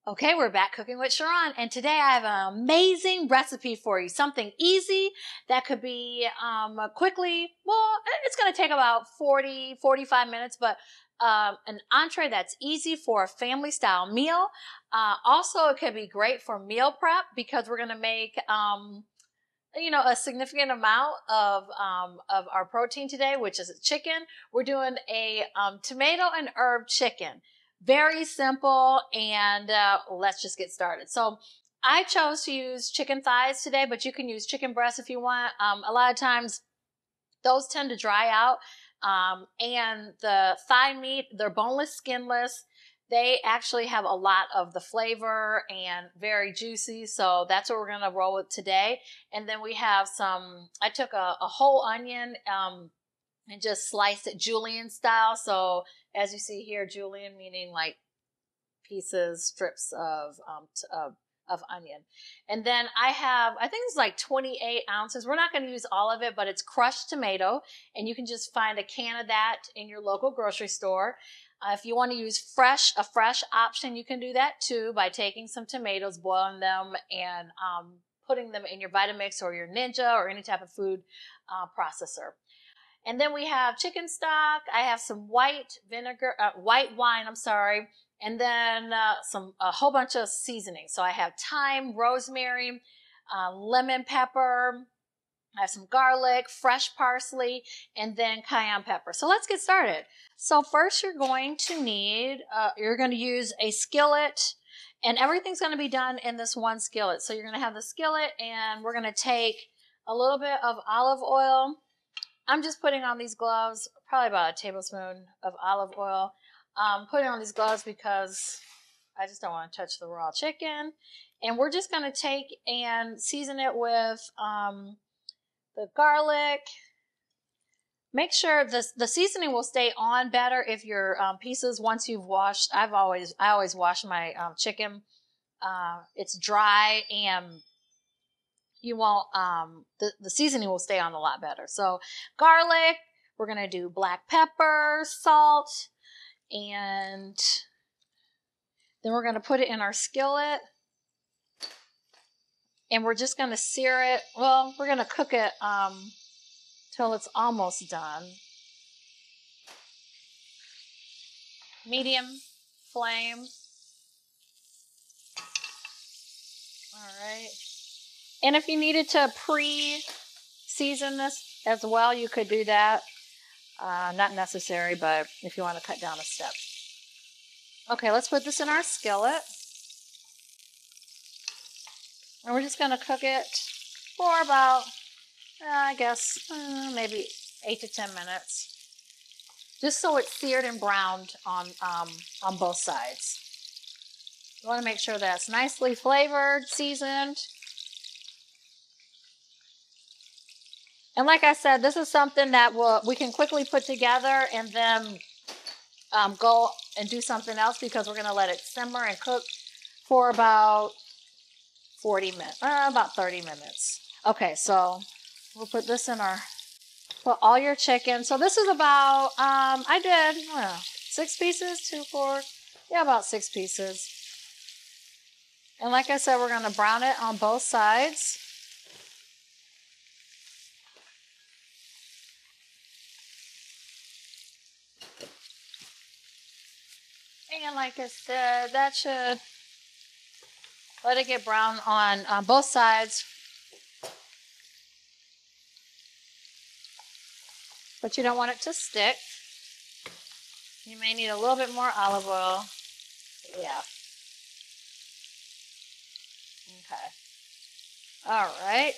Okay, we're back cooking with Sharon, and today I have an amazing recipe for you. Something easy that could be quickly, well, it's going to take about 45 minutes, but an entree that's easy for a family style meal. Also, it could be great for meal prep because we're going to make a significant amount of our protein today, which is chicken. We're doing a tomato and herb chicken. Very simple, and let's just get started. So I chose to use chicken thighs today, but you can use chicken breasts if you want. A lot of times those tend to dry out, and the thigh meat, they're boneless, skinless. They actually have a lot of the flavor and very juicy, so that's what we're going to roll with today. And then we have I took a whole onion and just sliced it julienne style. So as you see here, julienne meaning like pieces, strips of onion. And then I think it's like 28 ounces. We're not going to use all of it, but it's crushed tomato, and you can just find a can of that in your local grocery store. If you want to use a fresh option, you can do that too by taking some tomatoes, boiling them, and putting them in your Vitamix or your Ninja or any type of food processor. And then we have chicken stock. I have some white wine, and then a whole bunch of seasoning. So I have thyme, rosemary, lemon pepper. I have some garlic, fresh parsley, and then cayenne pepper. So let's get started. So first you're going to use a skillet, and everything's going to be done in this one skillet. So you're going to have the skillet, and we're going to take a little bit of olive oil. I'm just putting on these gloves, probably about a tablespoon of olive oil. Putting on these gloves because I just don't want to touch the raw chicken. And we're just going to take and season it with the garlic. Make sure the seasoning will stay on better if your pieces, once you've washed, I always wash my chicken. It's dry, and you won't, the seasoning will stay on a lot better. So garlic, we're going to do black pepper, salt, and then we're going to put it in our skillet, and we're just going to sear it. Well, we're going to cook it till it's almost done. Medium flame. All right. And if you needed to pre-season this as well, you could do that. Not necessary, but if you want to cut down a step. Okay, let's put this in our skillet. And we're just going to cook it for about, maybe 8 to 10 minutes. Just so it's seared and browned on both sides. You want to make sure that's nicely flavored, seasoned. And like I said, this is something that we can quickly put together and then go and do something else, because we're going to let it simmer and cook for about 40 minutes, about 30 minutes. Okay, so we'll put this in put all your chicken. So this is about, I did 6 pieces, 2, 4, about 6 pieces. And like I said, we're going to brown it on both sides. And like I said, that should let it get brown on both sides. But you don't want it to stick. You may need a little bit more olive oil. Yeah. Okay. All right.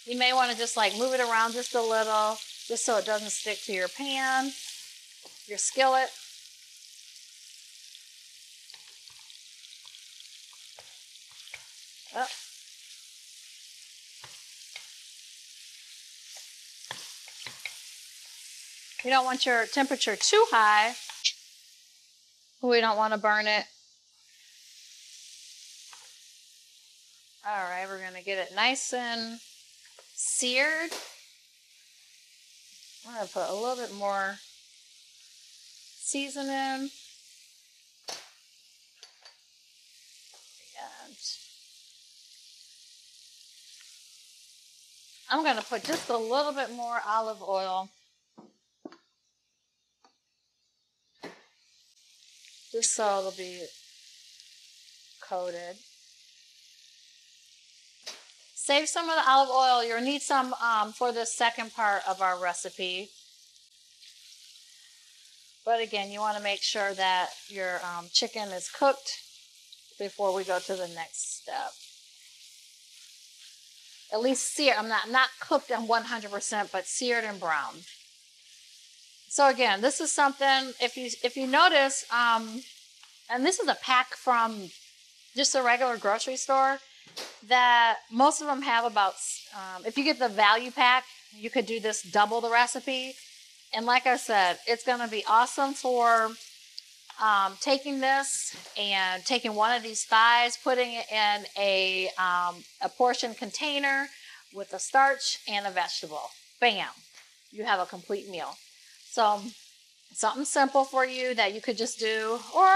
You may want to just like move it around just a little, just so it doesn't stick to your pan, your skillet. Oh. You don't want your temperature too high. We don't want to burn it. All right, we're going to get it nice and seared. I'm going to put a little bit more seasoning. I'm going to put just a little bit more olive oil, just so it'll be coated. Save some of the olive oil. You'll need some for the second part of our recipe. But again, you want to make sure that your chicken is cooked before we go to the next step. At least seared. I'm not cooked on 100%, but seared and browned. So again, this is something, if you notice, and this is a pack from just a regular grocery store, that most of them have about, if you get the value pack, you could do this double the recipe. And like I said, it's going to be awesome for taking this and taking one of these thighs, putting it in a portion container with a starch and a vegetable. Bam! You have a complete meal. So something simple for you that you could just do, or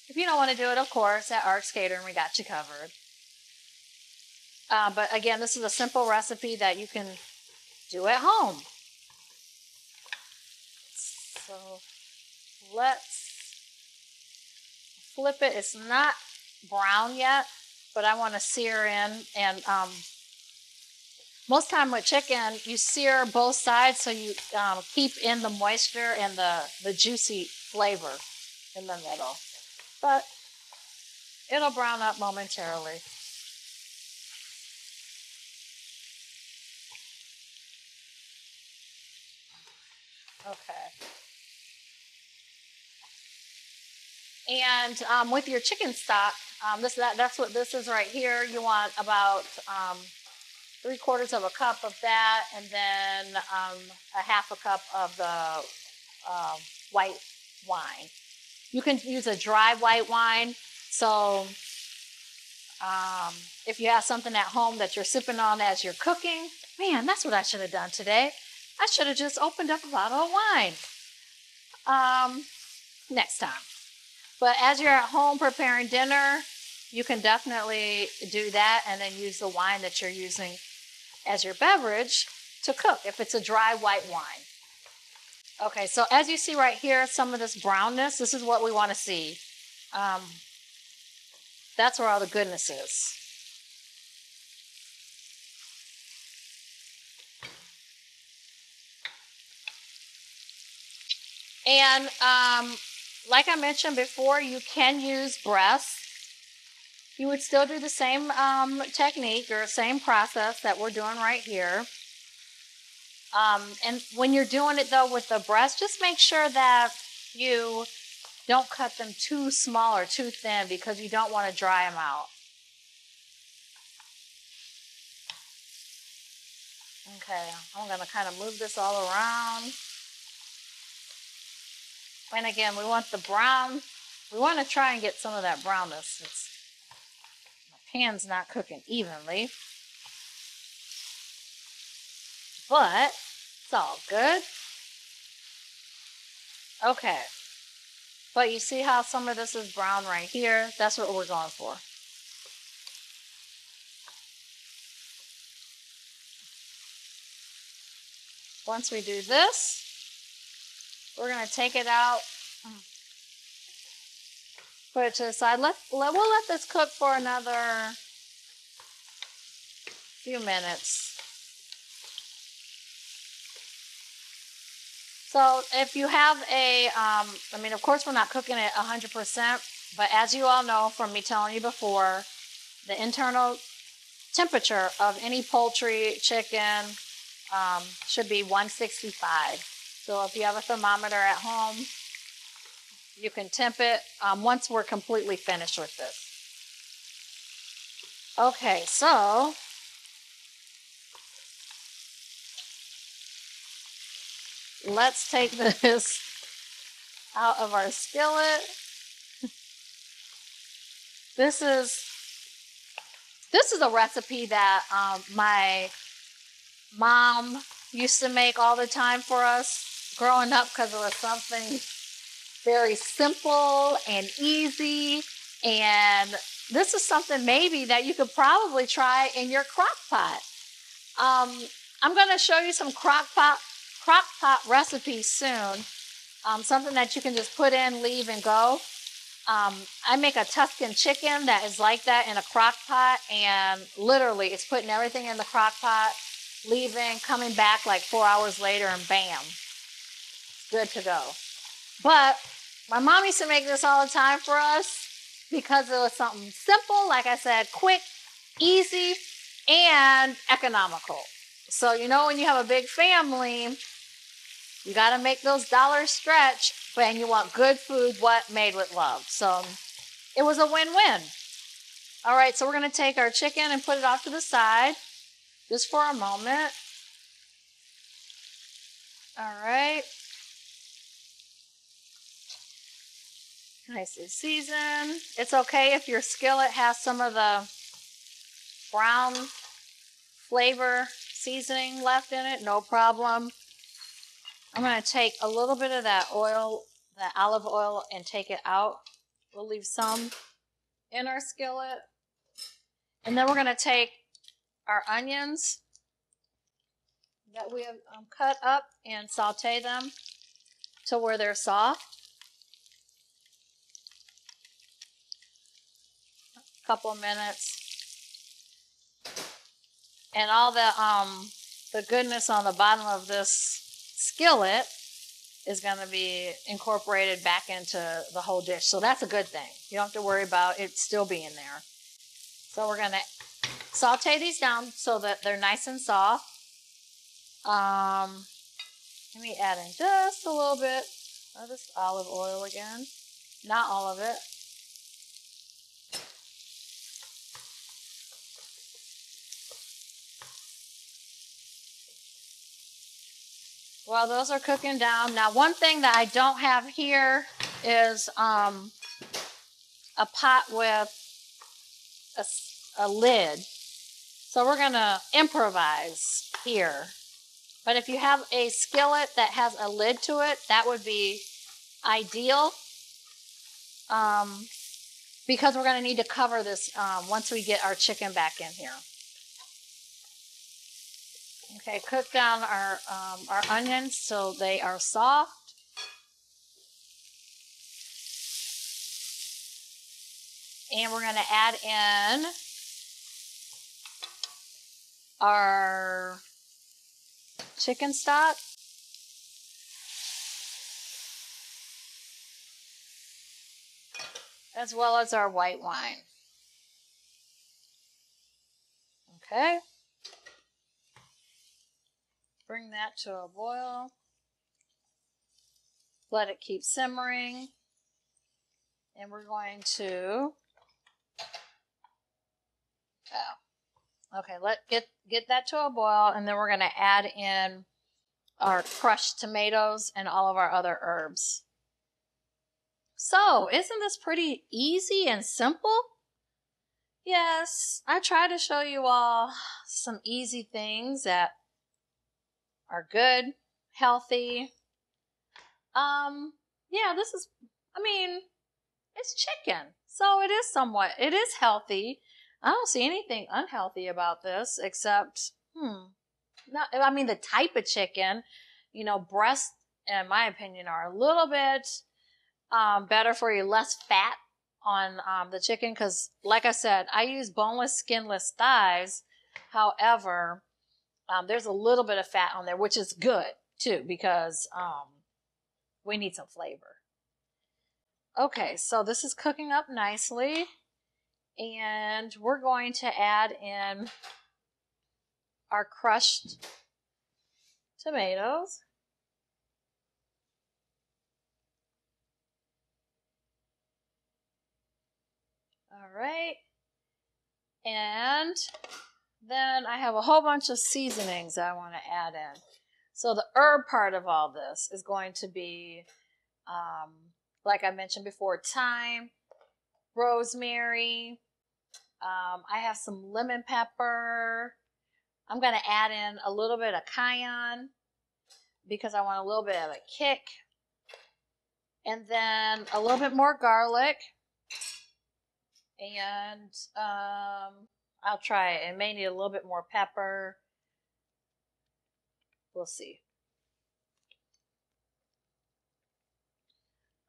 if you don't want to do it, of course, at Arcs Catering, we got you covered. But again, this is a simple recipe that you can do at home. So let's flip it. It's not brown yet, but I want to sear in. And most time with chicken, you sear both sides so you keep in the moisture and the juicy flavor in the middle. But it'll brown up momentarily. Okay. And with your chicken stock, that's what this is right here. You want about 3/4 of a cup of that, and then a half a cup of the white wine. You can use a dry white wine. So if you have something at home that you're sipping on as you're cooking, man, that's what I should have done today. I should have just opened up a bottle of wine. Next time. But as you're at home preparing dinner, you can definitely do that and then use the wine that you're using as your beverage to cook, if it's a dry white wine. Okay, so as you see right here, some of this brownness, this is what we want to see. That's where all the goodness is. And like I mentioned before, you can use breast. You would still do the same technique or same process that we're doing right here. And when you're doing it though with the breast, just make sure that you don't cut them too small or too thin, because you don't want to dry them out. Okay, I'm going to kind of move this all around. And again, we want the brown. We want to try and get some of that brownness. My pan's not cooking evenly, but it's all good. Okay, but you see how some of this is brown right here? That's what we're going for. Once we do this, we're going to take it out, put it to the side. We'll let this cook for another few minutes. So if you have of course we're not cooking it 100%, but as you all know from me telling you before, the internal temperature of any poultry, chicken, should be 165. So if you have a thermometer at home, you can temp it once we're completely finished with this. Okay, so let's take this out of our skillet. This is a recipe that my mom used to make all the time for us growing up, because it was something very simple and easy, and this is something maybe that you could probably try in your crock pot. I'm going to show you some crock pot recipes soon. Something that you can just put in, leave, and go. I make a Tuscan chicken that is like that in a crock pot, and literally it's putting everything in the crock pot, leaving, coming back like 4 hours later, and bam, it's good to go. But my mom used to make this all the time for us because it was something simple, like I said, quick, easy, and economical. So, you know, when you have a big family, you got to make those dollars stretch, and you want good food, made with love. So it was a win-win. All right, so we're going to take our chicken and put it off to the side just for a moment. All right. Nicely seasoned. It's okay if your skillet has some of the brown flavor seasoning left in it, no problem. I'm going to take a little bit of that oil, that olive oil, and take it out. We'll leave some in our skillet. And then we're going to take our onions that we have cut up and saute them to where they're soft. A couple of minutes. And all the goodness on the bottom of this skillet is going to be incorporated back into the whole dish. So that's a good thing. You don't have to worry about it still being there. So we're going to saute these down so that they're nice and soft. Let me add in just a little bit of this olive oil again. Not all of it. Well, those are cooking down. Now, one thing that I don't have here is a pot with a lid. So we're going to improvise here. But if you have a skillet that has a lid to it, that would be ideal. Because we're going to need to cover this once we get our chicken back in here. Okay, cook down our onions so they are soft. And we're going to add in our chicken stock. As well as our white wine. Okay. Bring that to a boil. Let it keep simmering. And we're going to, get that to a boil, and then we're going to add in our crushed tomatoes and all of our other herbs. So, isn't this pretty easy and simple? Yes, I try to show you all some easy things that are good, healthy. Yeah, it's chicken. So it is healthy. I don't see anything unhealthy about this except, the type of chicken, breasts, in my opinion, are a little bit better for you, less fat on the chicken. Because, like I said, I use boneless, skinless thighs. However, there's a little bit of fat on there, which is good too, because we need some flavor. Okay, so this is cooking up nicely, and we're going to add in our crushed tomatoes. All right, and then I have a whole bunch of seasonings I want to add in. So the herb part of all this is going to be, like I mentioned before, thyme, rosemary. I have some lemon pepper. I'm going to add in a little bit of cayenne because I want a little bit of a kick. And then a little bit more garlic. And I'll try it. It may need a little bit more pepper. We'll see.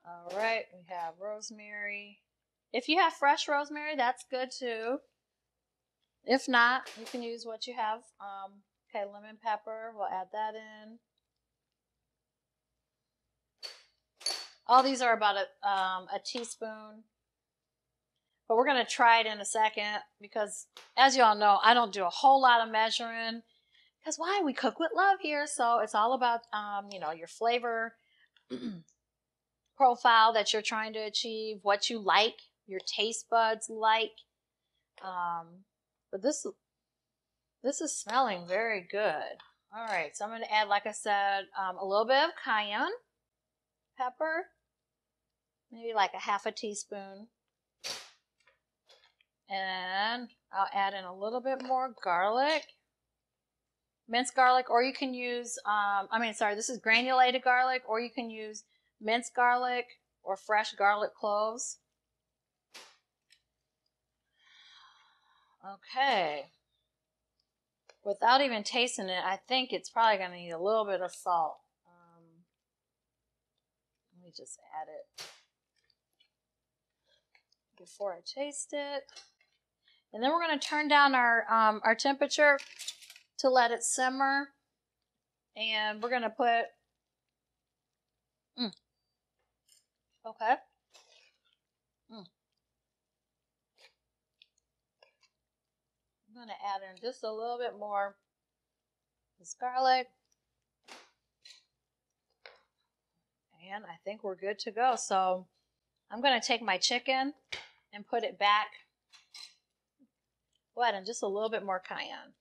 All right, we have rosemary. If you have fresh rosemary, that's good too. If not, you can use what you have. Okay, lemon pepper, we'll add that in. All these are about a teaspoon. But we're going to try it in a second because, as you all know, I don't do a whole lot of measuring. Because why? We cook with love here. So it's all about, your flavor profile that you're trying to achieve, what you like, your taste buds like. But this is smelling very good. All right, so I'm going to add, like I said, a little bit of cayenne pepper, maybe like a half a teaspoon. And I'll add in a little bit more garlic, minced garlic, or you can use, this is granulated garlic, or you can use minced garlic or fresh garlic cloves. Okay. Without even tasting it, I think it's probably going to need a little bit of salt. Let me just add it before I taste it. And then we're going to turn down our temperature to let it simmer. And we're going to put, okay. I'm going to add in just a little bit more this garlic. And I think we're good to go. So I'm going to take my chicken and put it back. Go ahead and just a little bit more cayenne.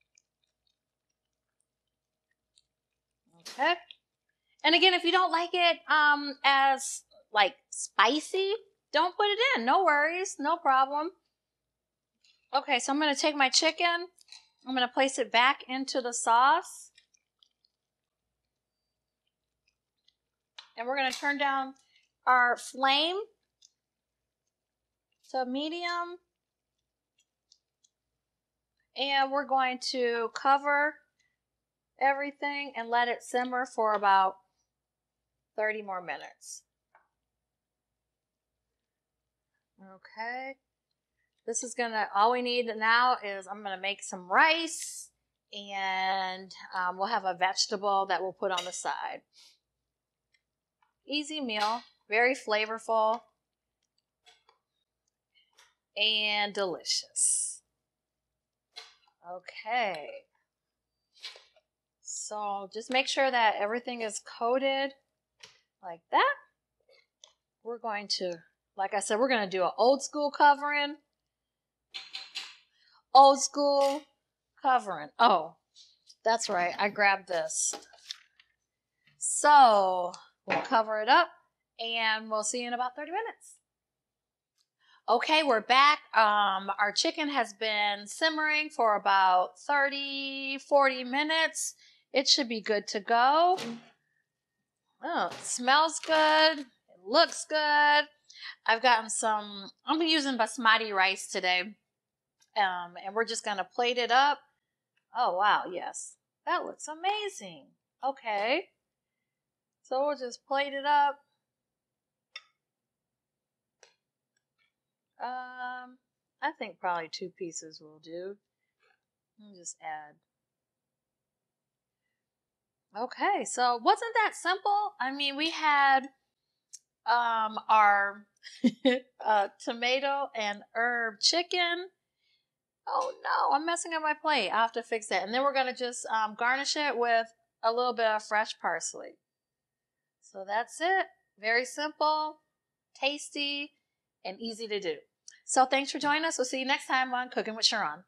Okay. And again, if you don't like it as like spicy, don't put it in. No worries. No problem. Okay, so I'm going to take my chicken. I'm going to place it back into the sauce. And we're going to turn down our flame to medium. And we're going to cover everything and let it simmer for about 30 more minutes. Okay. This is all we need now is I'm going to make some rice, and we'll have a vegetable that we'll put on the side. Easy meal, very flavorful, and delicious. Okay. So just make sure that everything is coated like that. We're going to, like I said, we're going to do an old school covering. Old school covering. Oh, that's right. I grabbed this. So we'll cover it up and we'll see you in about 30 minutes. Okay, we're back. Our chicken has been simmering for about 30, 40 minutes. It should be good to go. Oh, it smells good. It looks good. I've gotten I'm using basmati rice today. And we're just going to plate it up. Oh, wow, yes. That looks amazing. Okay. So we'll just plate it up. I think probably 2 pieces will do. I'll just add. Okay, so wasn't that simple? I mean, we had our tomato and herb chicken. Oh no, I'm messing up my plate. I'll have to fix that. And then we're going to just garnish it with a little bit of fresh parsley. So that's it. Very simple, tasty, and easy to do. So thanks for joining us. We'll see you next time on Cooking with Sharon.